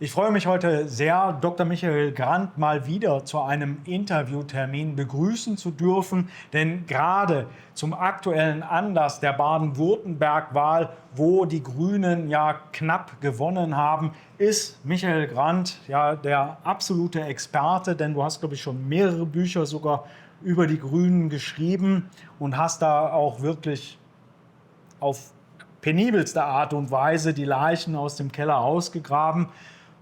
Ich freue mich heute sehr, Dr. Michael Grant mal wieder zu einem Interviewtermin begrüßen zu dürfen. Denn gerade zum aktuellen Anlass der Baden-Württemberg-Wahl, wo die Grünen ja knapp gewonnen haben, ist Michael Grant ja der absolute Experte. Denn du hast, glaube ich, schon mehrere Bücher sogar über die Grünen geschrieben und hast da auch wirklich auf penibelste Art und Weise die Leichen aus dem Keller ausgegraben.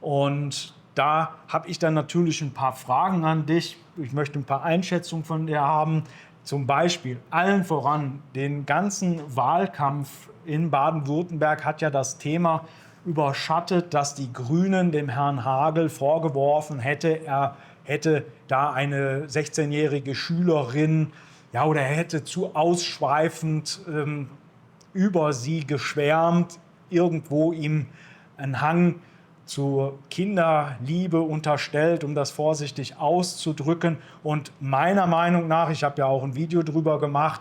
Und da habe ich dann natürlich ein paar Fragen an dich. Ich möchte ein paar Einschätzungen von dir haben. Zum Beispiel allen voran den ganzen Wahlkampf in Baden-Württemberg hat ja das Thema überschattet, dass die Grünen dem Herrn Hagel vorgeworfen er hätte da eine 16-jährige Schülerin, ja, oder er hätte zu ausschweifend über sie geschwärmt, irgendwo ihm einen Hang zur Kinderliebe unterstellt, um das vorsichtig auszudrücken. Und meiner Meinung nach, ich habe ja auch ein Video drüber gemacht,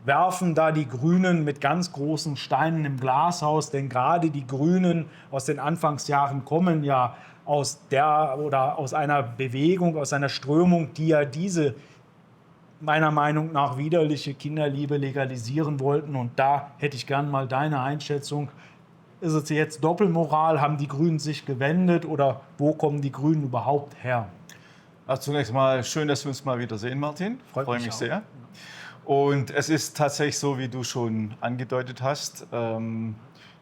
werfen da die Grünen mit ganz großen Steinen im Glashaus, denn gerade die Grünen aus den Anfangsjahren kommen ja aus einer Bewegung, aus einer Strömung, die ja diese meiner Meinung nach widerliche Kinderliebe legalisieren wollten. Und da hätte ich gern mal deine Einschätzung. Ist es jetzt Doppelmoral? Haben die Grünen sich gewendet oder wo kommen die Grünen überhaupt her? Also zunächst mal schön, dass wir uns mal wieder sehen, Martin. Freue mich auch sehr. Und es ist tatsächlich so, wie du schon angedeutet hast.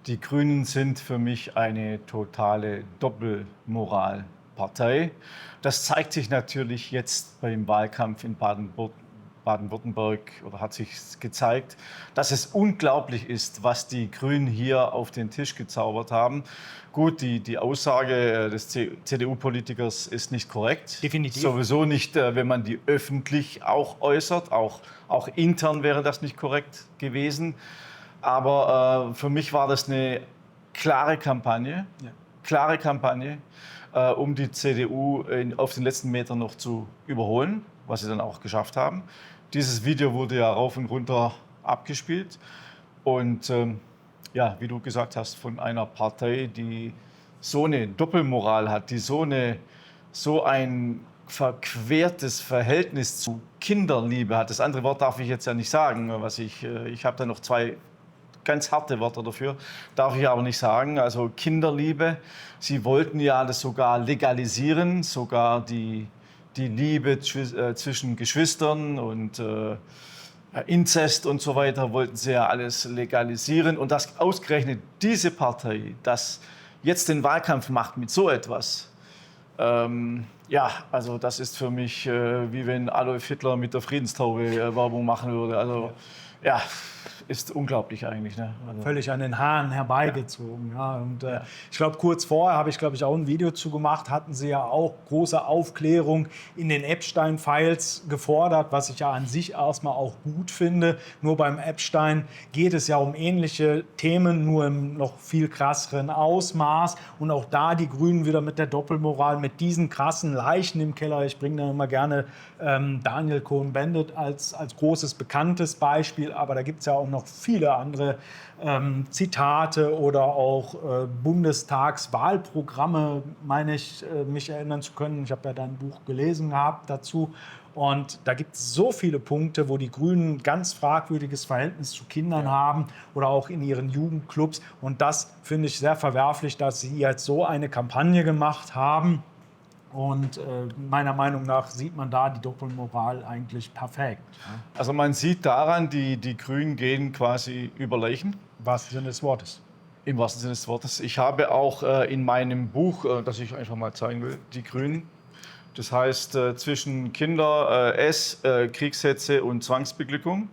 Die Grünen sind für mich eine totale Doppelmoralpartei. Das zeigt sich natürlich jetzt beim Wahlkampf in Baden-Württemberg oder hat sich gezeigt, dass es unglaublich ist, was die Grünen hier auf den Tisch gezaubert haben. Gut, die Aussage des CDU-Politikers ist nicht korrekt. Definitiv. Sowieso nicht, wenn man die öffentlich auch äußert. Auch intern wäre das nicht korrekt gewesen. Aber für mich war das eine klare Kampagne, um die CDU auf den letzten Metern noch zu überholen, was sie dann auch geschafft haben. Dieses Video wurde ja rauf und runter abgespielt. Und ja, wie du gesagt hast, von einer Partei, die so eine Doppelmoral hat, die so ein verquertes Verhältnis zu Kinderliebe hat. Das andere Wort darf ich jetzt ja nicht sagen, ich habe da noch zwei ganz harte Wörter dafür, darf ich aber nicht sagen. Also Kinderliebe, sie wollten ja das sogar legalisieren, sogar die Liebe zwischen Geschwistern und Inzest und so weiter wollten sie ja alles legalisieren. Und dass ausgerechnet diese Partei das jetzt den Wahlkampf macht mit so etwas, ja, also das ist für mich wie wenn Adolf Hitler mit der Friedenstaube Werbung machen würde. Also ja, ist unglaublich eigentlich. Ne? Also, Völlig an den Haaren herbeigezogen. Ja. Und ich glaube, kurz vorher habe ich, auch ein Video zu gemacht, hatten sie ja auch große Aufklärung in den Epstein-Files gefordert, was ich ja an sich erstmal auch gut finde. Nur beim Epstein geht es ja um ähnliche Themen, nur im noch viel krasseren Ausmaß. Und auch da die Grünen wieder mit der Doppelmoral, mit diesen krassen Leichen im Keller. Ich bringe da immer gerne Daniel Cohn-Bendit als großes, bekanntes Beispiel. Aber da gibt es ja auch noch viele andere Zitate oder auch Bundestagswahlprogramme, meine ich, mich erinnern zu können. Ich habe ja dein Buch gelesen gehabt dazu. Und da gibt es so viele Punkte, wo die Grünen ein ganz fragwürdiges Verhältnis zu Kindern haben oder auch in ihren Jugendclubs. Und das finde ich sehr verwerflich, dass sie jetzt so eine Kampagne gemacht haben. Und meiner Meinung nach sieht man da die Doppelmoral eigentlich perfekt. also man sieht daran, die Grünen gehen quasi über Leichen. Im wahrsten Sinne des Wortes. Im wahrsten Sinne des Wortes. Ich habe auch in meinem Buch, das ich einfach mal zeigen will, die Grünen. Das heißt zwischen Kriegshetze und Zwangsbeglückung.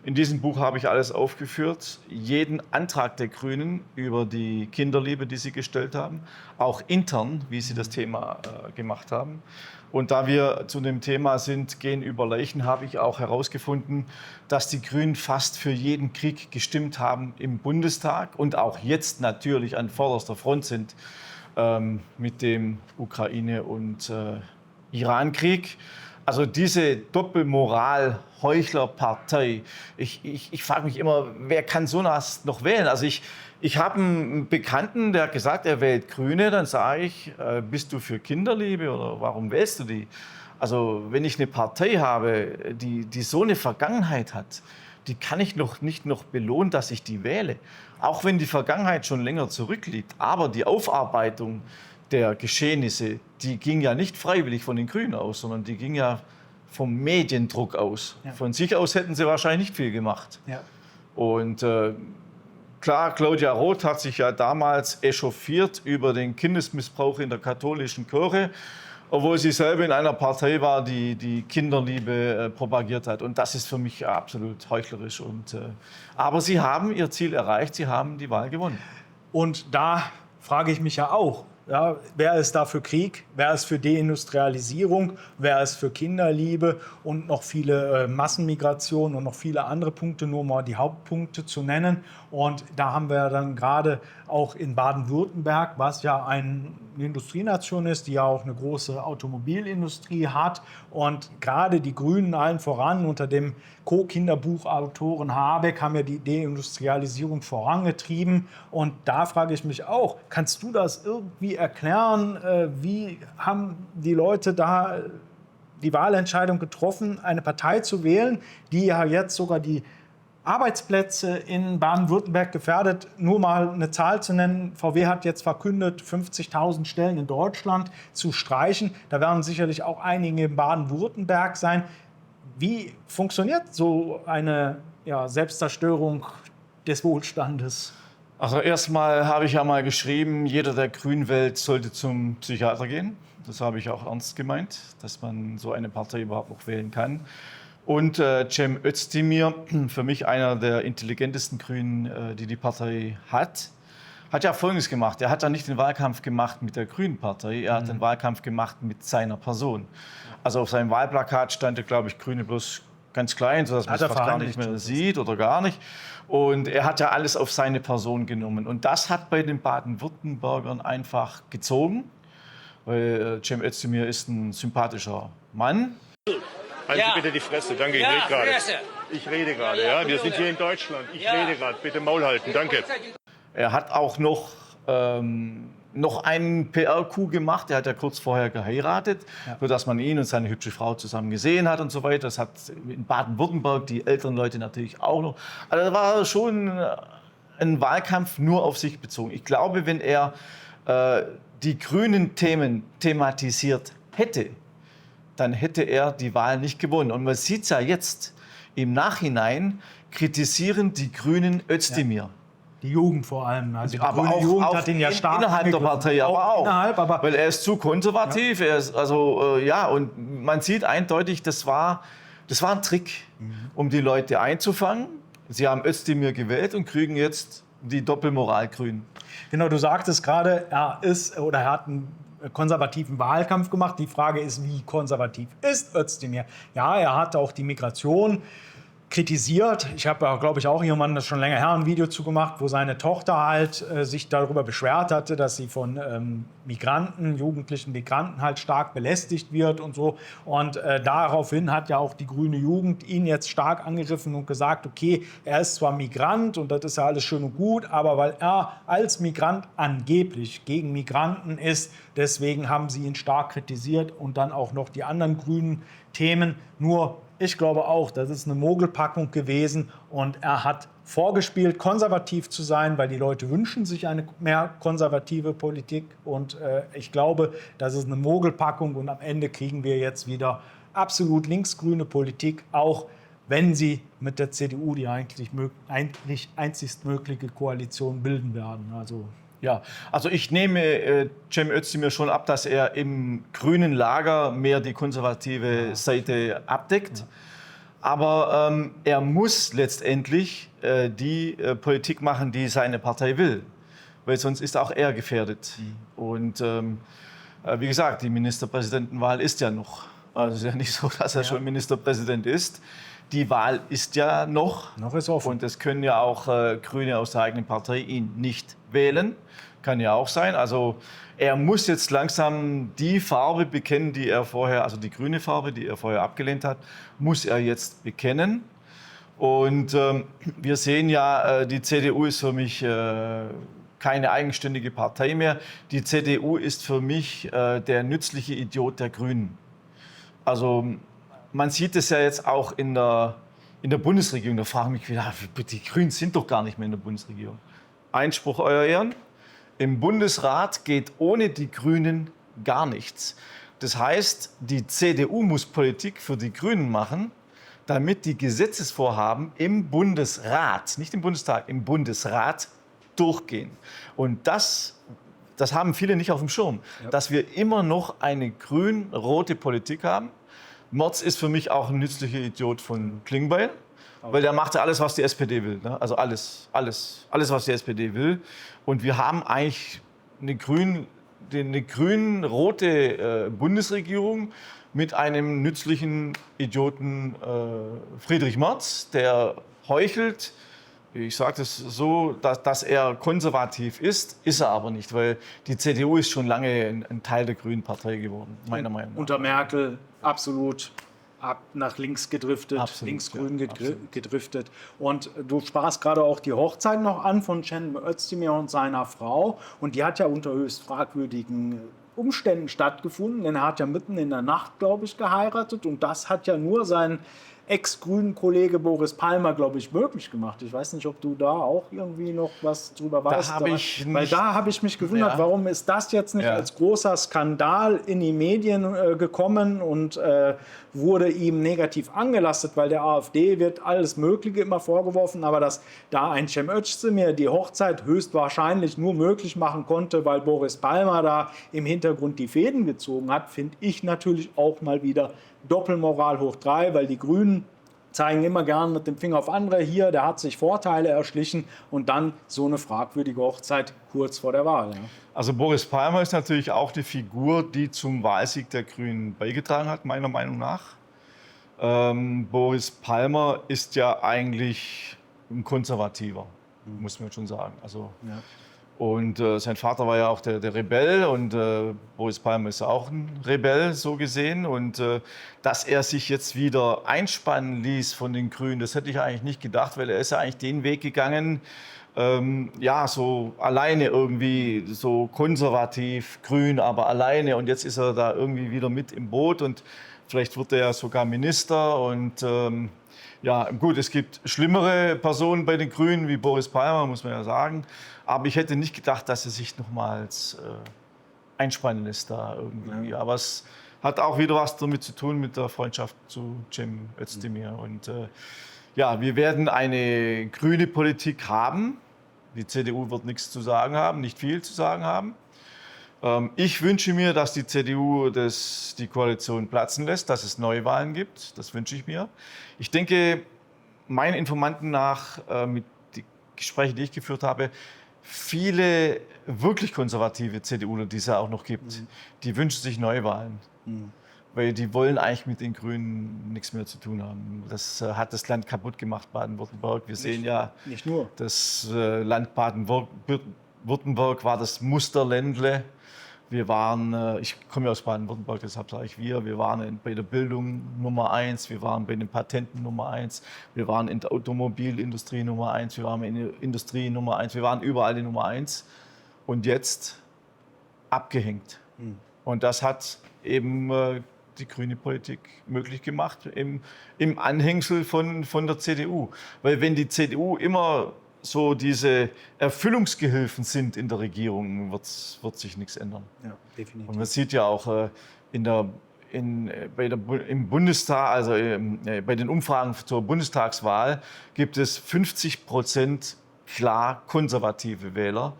In diesem Buch habe ich alles aufgeführt, jeden Antrag der Grünen über die Kinderliebe, die sie gestellt haben, auch intern, wie sie das Thema gemacht haben. Und da wir zu dem Thema sind, gehen über Leichen, habe ich auch herausgefunden, dass die Grünen fast für jeden Krieg gestimmt haben im Bundestag und auch jetzt natürlich an vorderster Front sind mit dem Ukraine- und Iran-Krieg. Also diese Doppelmoral, Heuchlerpartei, ich frage mich immer, wer kann so noch wählen? Also ich habe einen Bekannten, der hat gesagt, er wählt Grüne, dann sage ich, bist du für Kinderliebe oder warum wählst du die? Also wenn ich eine Partei habe, die so eine Vergangenheit hat, die kann ich nicht noch belohnen, dass ich die wähle. Auch wenn die Vergangenheit schon länger zurückliegt. Aber die Aufarbeitung der Geschehnisse, die ging ja nicht freiwillig von den Grünen aus, sondern die ging ja vom Mediendruck aus. Ja. Von sich aus hätten sie wahrscheinlich nicht viel gemacht. Ja. Und klar, Claudia Roth hat sich ja damals echauffiert über den Kindesmissbrauch in der katholischen Kirche, obwohl sie selber in einer Partei war, die Kinderliebe propagiert hat. Und das ist für mich absolut heuchlerisch. Aber sie haben ihr Ziel erreicht, sie haben die Wahl gewonnen. Und da frage ich mich ja auch, ja, wer ist da für Krieg, wer ist für Deindustrialisierung, wer ist für Kinderliebe und noch viele Massenmigration und noch viele andere Punkte, nur mal die Hauptpunkte zu nennen. Und da haben wir dann gerade auch in Baden-Württemberg, was ja eine Industrienation ist, die ja auch eine große Automobilindustrie hat. Und gerade die Grünen allen voran unter dem Co-Kinderbuchautoren Habeck haben ja die Deindustrialisierung vorangetrieben. Und da frage ich mich auch, kannst du das irgendwie erklären? Wie haben die Leute da die Wahlentscheidung getroffen, eine Partei zu wählen, die ja jetzt sogar die Arbeitsplätze in Baden-Württemberg gefährdet? Nur mal eine Zahl zu nennen. VW hat jetzt verkündet, 50.000 Stellen in Deutschland zu streichen. Da werden sicherlich auch einige in Baden-Württemberg sein. Wie funktioniert so eine Selbstzerstörung des Wohlstandes? Also erstmal habe ich ja mal geschrieben, jeder, der grün wählt, sollte zum Psychiater gehen. Das habe ich auch ernst gemeint, dass man so eine Partei überhaupt noch wählen kann. Und Cem Özdemir, für mich einer der intelligentesten Grünen, die Partei hat ja Folgendes gemacht. Er hat ja nicht den Wahlkampf gemacht mit der Grünen Partei, er hat den Wahlkampf gemacht mit seiner Person. Also auf seinem Wahlplakat stand ja, glaube ich, Grüne bloß ganz klein, sodass man es fast gar nicht mehr sieht oder gar nicht. Und er hat ja alles auf seine Person genommen. Und das hat bei den Baden-Württembergern einfach gezogen, weil Cem Özdemir ist ein sympathischer Mann. Halten Sie bitte die Fresse, danke, ich rede gerade. Ich rede gerade, ja, wir sind hier in Deutschland. Ich rede gerade, bitte Maul halten, danke. Er hat auch noch einen PR-Coup gemacht. Er hat ja kurz vorher geheiratet, sodass man ihn und seine hübsche Frau zusammen gesehen hat und so weiter. Das hat in Baden-Württemberg die älteren Leute natürlich auch noch. Also das war schon ein Wahlkampf nur auf sich bezogen. Ich glaube, wenn er die grünen Themen thematisiert hätte, dann hätte er die Wahl nicht gewonnen. Und man sieht es ja jetzt, im Nachhinein kritisieren die Grünen Özdemir. Ja. Die Jugend vor allem. Also die aber grüne auch, Jugend auch hat ihn ja stark innerhalb der Partei, aber weil er ist zu konservativ. Ja. Er ist, und man sieht eindeutig, das war ein Trick, um die Leute einzufangen. Sie haben Özdemir gewählt und kriegen jetzt die Doppelmoral Grün. Genau, du sagtest gerade, er hat einen konservativen Wahlkampf gemacht. Die Frage ist, wie konservativ ist Özdemir? Ja, er hat auch die Migration kritisiert. Ich habe, glaube ich, auch jemanden, das schon länger her, ein Video zu gemacht, wo seine Tochter halt sich darüber beschwert hatte, dass sie von jugendlichen Migranten halt stark belästigt wird und so. Und daraufhin hat ja auch die grüne Jugend ihn jetzt stark angegriffen und gesagt, okay, er ist zwar Migrant und das ist ja alles schön und gut, aber weil er als Migrant angeblich gegen Migranten ist, deswegen haben sie ihn stark kritisiert und dann auch noch die anderen grünen Themen. Nur ich glaube auch, das ist eine Mogelpackung gewesen und er hat vorgespielt, konservativ zu sein, weil die Leute wünschen sich eine mehr konservative Politik und ich glaube, das ist eine Mogelpackung und am Ende kriegen wir jetzt wieder absolut linksgrüne Politik, auch wenn sie mit der CDU die eigentlich einzigst mögliche Koalition bilden werden. Also ich nehme Cem Özdemir schon ab, dass er im grünen Lager mehr die konservative Seite abdeckt. Ja. Aber er muss letztendlich die Politik machen, die seine Partei will. Weil sonst ist auch er gefährdet. Und wie gesagt, die Ministerpräsidentenwahl ist ja noch. Also es ist ja nicht so, dass er schon Ministerpräsident ist. Die Wahl ist ja noch. Noch ist offen. Und es können ja auch Grüne aus der eigenen Partei ihn nicht wählen. Kann ja auch sein. Also er muss jetzt langsam die Farbe bekennen, die er vorher, also die grüne Farbe, die er vorher abgelehnt hat, muss er jetzt bekennen. Und wir sehen ja, die CDU ist für mich keine eigenständige Partei mehr. Die CDU ist für mich der nützliche Idiot der Grünen. Also man sieht es ja jetzt auch in der Bundesregierung. Da frage ich mich wieder, die Grünen sind doch gar nicht mehr in der Bundesregierung. Einspruch, Euer Ehren. Im Bundesrat geht ohne die Grünen gar nichts. Das heißt, die CDU muss Politik für die Grünen machen, damit die Gesetzesvorhaben im Bundesrat, nicht im Bundestag, im Bundesrat durchgehen. Und das haben viele nicht auf dem Schirm, dass wir immer noch eine grün-rote Politik haben. Merz ist für mich auch ein nützlicher Idiot von Klingbeil, weil der macht ja alles, was die SPD will. Ne? Also alles, was die SPD will. Und wir haben eigentlich eine grün-rote Bundesregierung mit einem nützlichen Idioten Friedrich Merz, der heuchelt. Ich sage das so, dass er konservativ ist er aber nicht, weil die CDU ist schon lange ein Teil der Grünen Partei geworden, meiner Meinung nach. Unter Merkel absolut nach links gedriftet, Absolut, linksgrün ja, gedriftet. Und du sprachst gerade auch die Hochzeit noch an von Cem Özdemir und seiner Frau. Und die hat ja unter höchst fragwürdigen Umständen stattgefunden. Denn er hat ja mitten in der Nacht, glaube ich, geheiratet. Und das hat ja nur sein ex-grünen Kollege Boris Palmer, glaube ich, möglich gemacht. Ich weiß nicht, ob du da auch irgendwie noch was drüber weißt. Weil da habe ich mich gewundert, warum ist das jetzt nicht als großer Skandal in die Medien gekommen und wurde ihm negativ angelastet, weil der AfD wird alles Mögliche immer vorgeworfen, aber dass da ein Cem Özdemir die Hochzeit höchstwahrscheinlich nur möglich machen konnte, weil Boris Palmer da im Hintergrund die Fäden gezogen hat, finde ich natürlich auch mal wieder Doppelmoral hoch 3, weil die Grünen zeigen immer gern mit dem Finger auf andere. Hier, der hat sich Vorteile erschlichen und dann so eine fragwürdige Hochzeit kurz vor der Wahl. Ja. Also Boris Palmer ist natürlich auch die Figur, die zum Wahlsieg der Grünen beigetragen hat, meiner Meinung nach. Boris Palmer ist ja eigentlich ein Konservativer, muss man schon sagen. Also, und sein Vater war ja auch der Rebell und Boris Palmer ist auch ein Rebell, so gesehen. Und dass er sich jetzt wieder einspannen ließ von den Grünen, das hätte ich eigentlich nicht gedacht, weil er ist ja eigentlich den Weg gegangen, so alleine irgendwie, so konservativ, grün, aber alleine. Und jetzt ist er da irgendwie wieder mit im Boot und vielleicht wird er ja sogar Minister. Und gut, es gibt schlimmere Personen bei den Grünen wie Boris Palmer, muss man ja sagen. Aber ich hätte nicht gedacht, dass er sich nochmals einspannen lässt da irgendwie. Ja. Aber es hat auch wieder was damit zu tun mit der Freundschaft zu Cem Özdemir. Und wir werden eine grüne Politik haben. Die CDU wird nichts zu sagen haben, nicht viel zu sagen haben. Ich wünsche mir, dass die CDU die Koalition platzen lässt, dass es Neuwahlen gibt. Das wünsche ich mir. Ich denke, meinen Informanten nach, mit den Gesprächen, die ich geführt habe, viele wirklich konservative CDUler, die es ja auch noch gibt, die wünschen sich Neuwahlen. Weil die wollen eigentlich mit den Grünen nichts mehr zu tun haben. Das hat das Land kaputt gemacht, Baden-Württemberg. Wir sehen ja, nicht nur. Das Land Baden-Württemberg war das Musterländle. Wir waren, ich komme ja aus Baden-Württemberg, deshalb sage ich wir waren bei der Bildung Nummer 1, wir waren bei den Patenten Nummer 1, wir waren in der Automobilindustrie Nummer 1, wir waren in der Industrie Nummer 1, wir waren überall die Nummer 1 und jetzt abgehängt. Und das hat eben die grüne Politik möglich gemacht im Anhängsel von der CDU. Weil wenn die CDU immer so diese Erfüllungsgehilfen sind in der Regierung, wird sich nichts ändern. Ja, definitiv. Und man sieht ja auch im Bundestag, also bei den Umfragen zur Bundestagswahl gibt es 50% klar konservative Wähler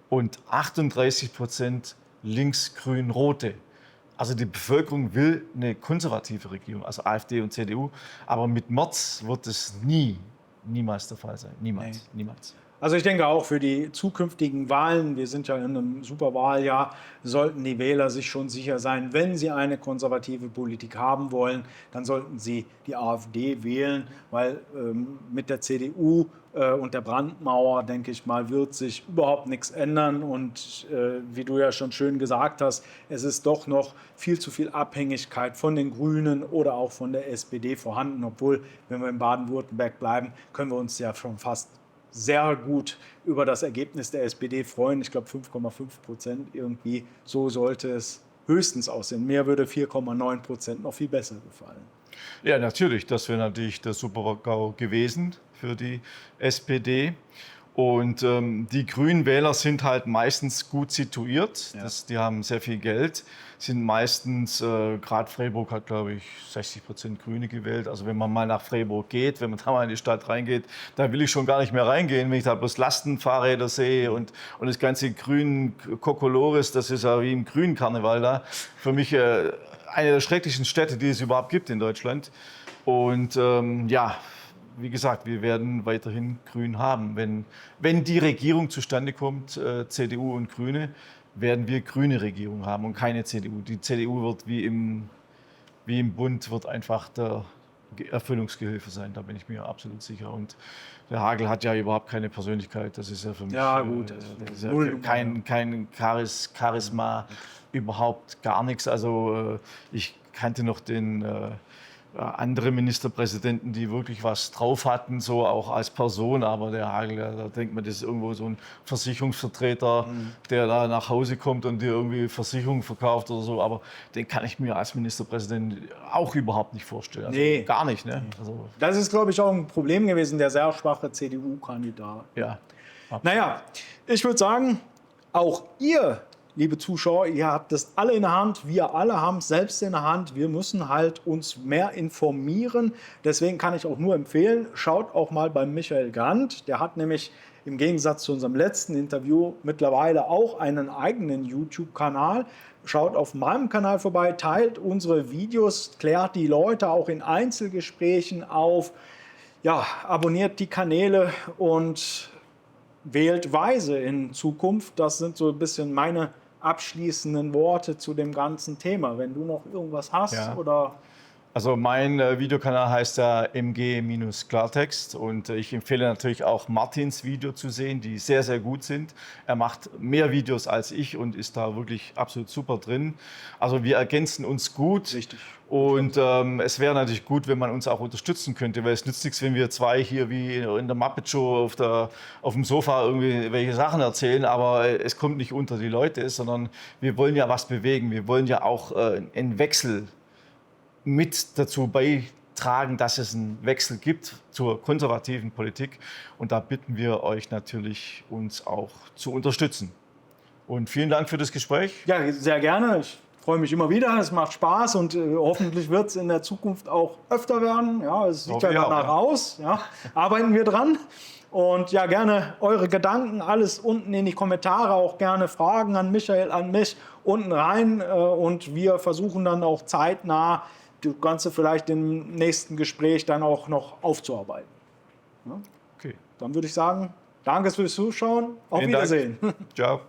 und 38% links-grün-rote. Also die Bevölkerung will eine konservative Regierung, also AfD und CDU. Aber mit Merz wird es niemals der Fall sein. Niemals. Also ich denke auch für die zukünftigen Wahlen, wir sind ja in einem Superwahljahr, sollten die Wähler sich schon sicher sein, wenn sie eine konservative Politik haben wollen, dann sollten sie die AfD wählen, weil mit der CDU und der Brandmauer, denke ich mal, wird sich überhaupt nichts ändern. Und wie du ja schon schön gesagt hast, es ist doch noch viel zu viel Abhängigkeit von den Grünen oder auch von der SPD vorhanden. Obwohl, wenn wir in Baden-Württemberg bleiben, können wir uns ja schon fast sehr gut über das Ergebnis der SPD freuen. Ich glaube 5,5% irgendwie. So sollte es höchstens aussehen. Mir würde 4,9% noch viel besser gefallen. Ja, natürlich. Das wäre natürlich der Super-GAU gewesen für die SPD. Und die Grünen Wähler sind halt meistens gut situiert. Ja. Die haben sehr viel Geld, sind meistens, gerade Freiburg hat, glaube ich, 60% Grüne gewählt. Also wenn man mal nach Freiburg geht, wenn man da mal in die Stadt reingeht, da will ich schon gar nicht mehr reingehen, wenn ich da bloß Lastenfahrräder sehe und das ganze Grün Kokolores, das ist ja wie im grünen Karneval da. Für mich eine der schrecklichsten Städte, die es überhaupt gibt in Deutschland. Und ja, wie gesagt, wir werden weiterhin Grün haben. Wenn die Regierung zustande kommt, CDU und Grüne, werden wir grüne Regierung haben und keine CDU. Die CDU wird wie im Bund wird einfach der Erfüllungsgehilfe sein, da bin ich mir absolut sicher. Und der Hagel hat ja überhaupt keine Persönlichkeit, das ist ja für mich das ist ja kein Charisma, überhaupt gar nichts. Also ich kannte noch den andere Ministerpräsidenten, die wirklich was drauf hatten, so auch als Person, aber der Hagel, da denkt man, das ist irgendwo so ein Versicherungsvertreter, der da nach Hause kommt und dir irgendwie Versicherungen verkauft oder so, aber den kann ich mir als Ministerpräsident auch überhaupt nicht vorstellen. Also Nee. Gar nicht. Ne? Also, Das ist, glaube ich, auch ein Problem gewesen, der sehr schwache CDU-Kandidat. ja. Naja, ich würde sagen, auch ihr, liebe Zuschauer, ihr habt das alle in der Hand, wir alle haben es selbst in der Hand. Wir müssen halt uns mehr informieren. Deswegen kann ich auch nur empfehlen, schaut auch mal bei Michael Grant. Der hat nämlich im Gegensatz zu unserem letzten Interview mittlerweile auch einen eigenen YouTube-Kanal. Schaut auf meinem Kanal vorbei, teilt unsere Videos, klärt die Leute auch in Einzelgesprächen auf. Ja, abonniert die Kanäle und wählt weise in Zukunft. Das sind so ein bisschen meine abschließenden Worte zu dem ganzen Thema. Wenn du noch irgendwas hast oder... Also mein Videokanal heißt ja MG-Klartext und ich empfehle natürlich auch Martins Video zu sehen, die sehr, sehr gut sind. Er macht mehr Videos als ich und ist da wirklich absolut super drin. Also wir ergänzen uns gut. Richtig. Und es wäre natürlich gut, wenn man uns auch unterstützen könnte, weil es nützt nichts, wenn wir zwei hier wie in der Muppet Show auf dem Sofa irgendwie welche Sachen erzählen, aber es kommt nicht unter die Leute, sondern wir wollen ja was bewegen. Wir wollen ja auch einen Wechsel mit dazu beitragen, dass es einen Wechsel gibt zur konservativen Politik. Und da bitten wir euch natürlich, uns auch zu unterstützen. Und vielen Dank für das Gespräch. Ja, sehr gerne. Ich freue mich immer wieder. Es macht Spaß und hoffentlich wird es in der Zukunft auch öfter werden. Ja, es sieht ja danach aus. Ja, arbeiten wir dran. Und ja, gerne eure Gedanken, alles unten in die Kommentare, auch gerne Fragen an Michael, an mich unten rein. Und wir versuchen dann auch zeitnah das Ganze vielleicht im nächsten Gespräch dann auch noch aufzuarbeiten. Ja? Okay. Dann würde ich sagen, danke fürs Zuschauen. Auf Vielen Dank. Wiedersehen. Ciao.